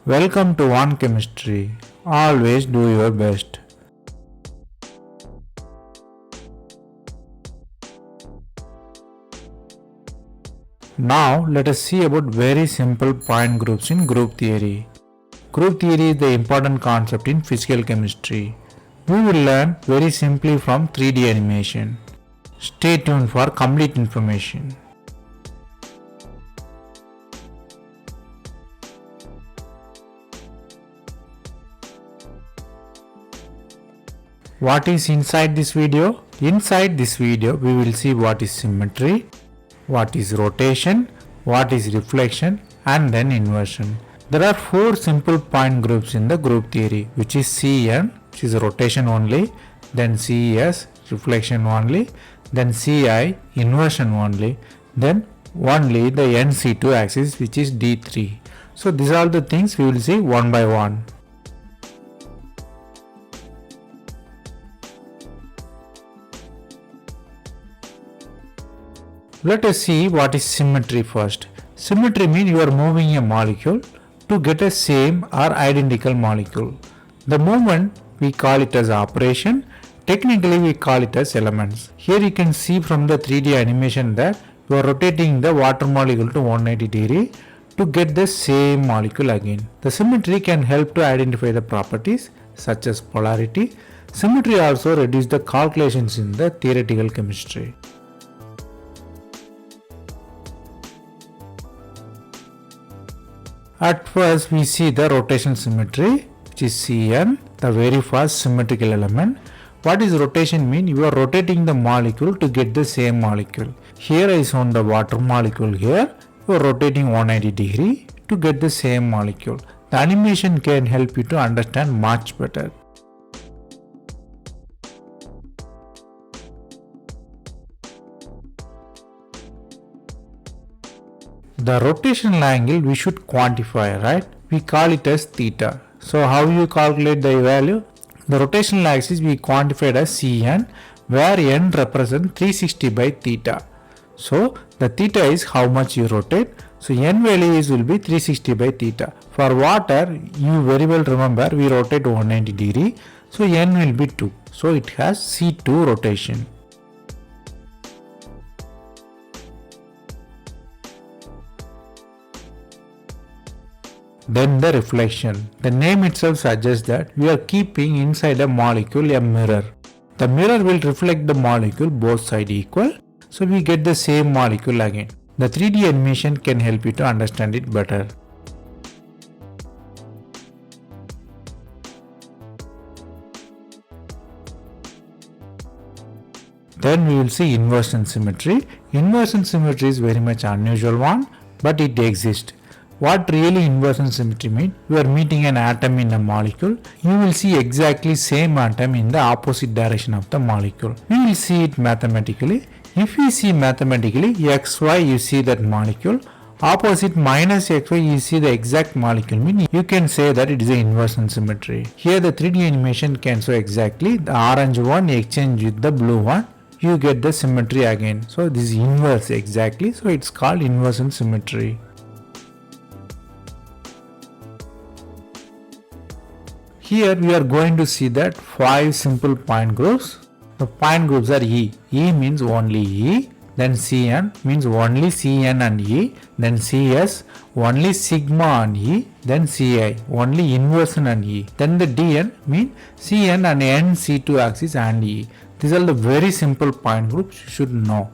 Welcome to One Chemistry. Always do your best. Now let us see about very simple point groups in group theory. Group theory is the important concept in physical chemistry. We will learn very simply from 3D animation. Stay tuned for complete information. What is inside this video? Inside this video we will see what is symmetry, what is rotation, what is reflection and then inversion. There are 4 simple point groups in the group theory, which is Cn, which is rotation only, then Cs, reflection only, then Ci, inversion only, then only the NC2 axis, which is D3. So these are the things we will see one by one. Let us see what is symmetry first. Symmetry means you are moving a molecule to get a same or identical molecule. The movement we call it as operation. Technically we call it as elements. Here you can see from the 3D animation that you are rotating the water molecule to 180 degree to get the same molecule again. The symmetry can help to identify the properties such as polarity. Symmetry also reduces the calculations in the theoretical chemistry. At first we see the rotation symmetry, which is Cn, the very first symmetrical element. What is rotation mean? You are rotating the molecule to get the same molecule. Here I shown the water molecule here. You are rotating 180 degree to get the same molecule. The animation can help you to understand much better. The rotational angle we should quantify, right? We call it as theta. So how you calculate the value? The rotational axis we quantified as Cn, where n represents 360 by theta. So the theta is how much you rotate. So n value will be 360 by theta. For water, you very well remember we rotate 190 degree. So n will be 2. So it has C2 rotation. Then the reflection. The name itself suggests that we are keeping inside a molecule a mirror. The mirror will reflect the molecule both sides equal, so we get the same molecule again. The 3D animation can help you to understand it better. Then we will see inversion symmetry. Inversion symmetry is very much unusual one, but it exists. What really inversion symmetry means? You are meeting an atom in a molecule. You will see exactly same atom in the opposite direction of the molecule. We will see it mathematically. If you see mathematically xy, you see that molecule. Opposite minus xy, you see the exact molecule. Meaning you can say that it is an inversion symmetry. Here the 3D animation can show exactly the orange one exchange with the blue one. You get the symmetry again. So this is inverse exactly. So it's called inversion symmetry. Here we are going to see that 5 simple point groups. The point groups are E. E means only E. Then Cn means only Cn and E. Then Cs only sigma and E. Then Ci only inversion and E. Then the Dn means Cn and NC2 axis and E. These are the very simple point groups you should know.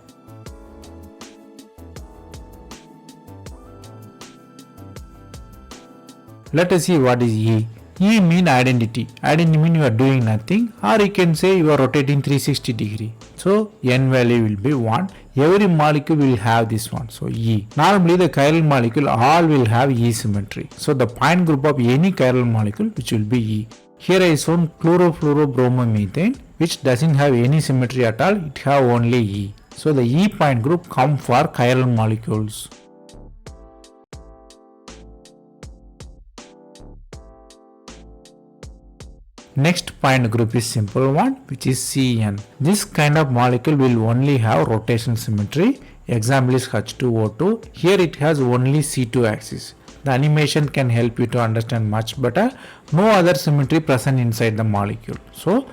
Let us see what is E. E mean identity. Identity mean you are doing nothing, or you can say you are rotating 360 degree. So n value will be 1. Every molecule will have this one. So E. Normally the chiral molecule all will have E symmetry. So the point group of any chiral molecule which will be E. Here I shown chlorofluorobromomethane, which doesn't have any symmetry at all. It have only E. So the E point group come for chiral molecules. Next point group is simple one, which is Cn. This kind of molecule will only have rotation symmetry. Example is H2O2. Here it has only C2 axis. The animation can help you to understand much better. No other symmetry present inside the molecule. So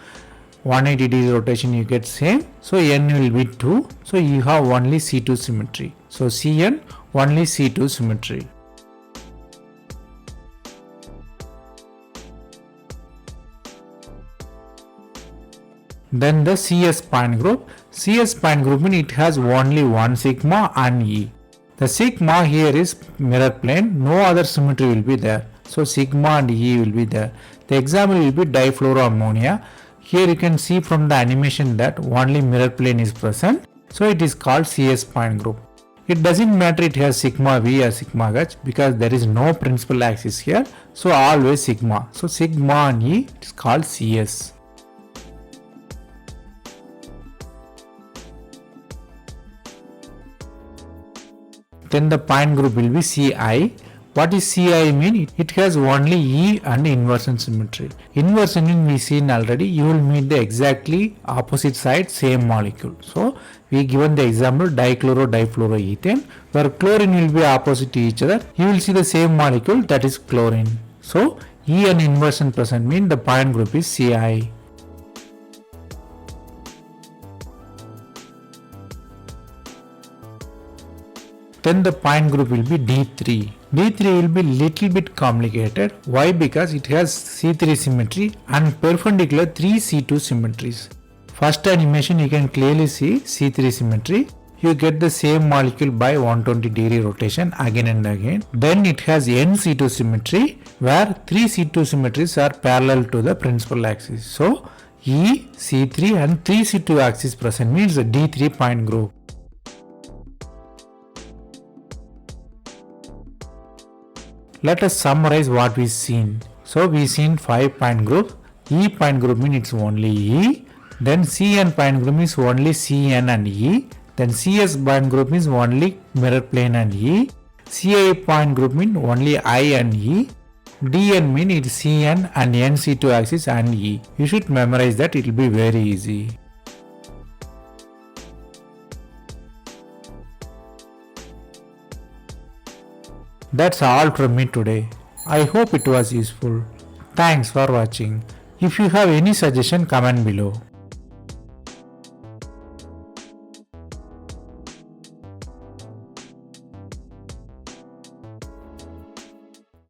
180 degree rotation you get same. So N will be 2. So you have only C2 symmetry. So Cn only C2 symmetry. Then the CS spine group. CS spine group means it has only one sigma and E. The sigma here is mirror plane, no other symmetry will be there. So sigma and E will be there. The example will be difluoroammonia. Here you can see from the animation that only mirror plane is present. So it is called CS spine group. It doesn't matter it has sigma V or sigma H because there is no principal axis here. So always sigma. So sigma and E is called CS. Then the pine group will be Ci. What is Ci mean? It has only E and inversion symmetry. Inversion mean we seen already. You will meet the exactly opposite side same molecule. So we given the example dichloro-difluoroethane where chlorine will be opposite to each other. You will see the same molecule that is chlorine. So E and inversion present mean the pine group is Ci. Then the pine group will be D3. D3 will be little bit complicated. Why? Because it has C3 symmetry and perpendicular 3 C2 symmetries. First animation you can clearly see C3 symmetry. You get the same molecule by 120 degree rotation again and again. Then it has N C2 symmetry where 3 C2 symmetries are parallel to the principal axis. So E, C3 and 3 C2 axis present means the D3 pine group. Let us summarize what we seen. So we seen 5 pine group. E pine group means it's only E. Then Cn pine group means only Cn and E. Then Cs pine group means only mirror plane and E. Ci pine group means only I and E. Dn means it's Cn and NC2 axis and E. You should memorize that, it will be very easy. That's all from me today. I hope it was useful. Thanks for watching. If you have any suggestion, comment below.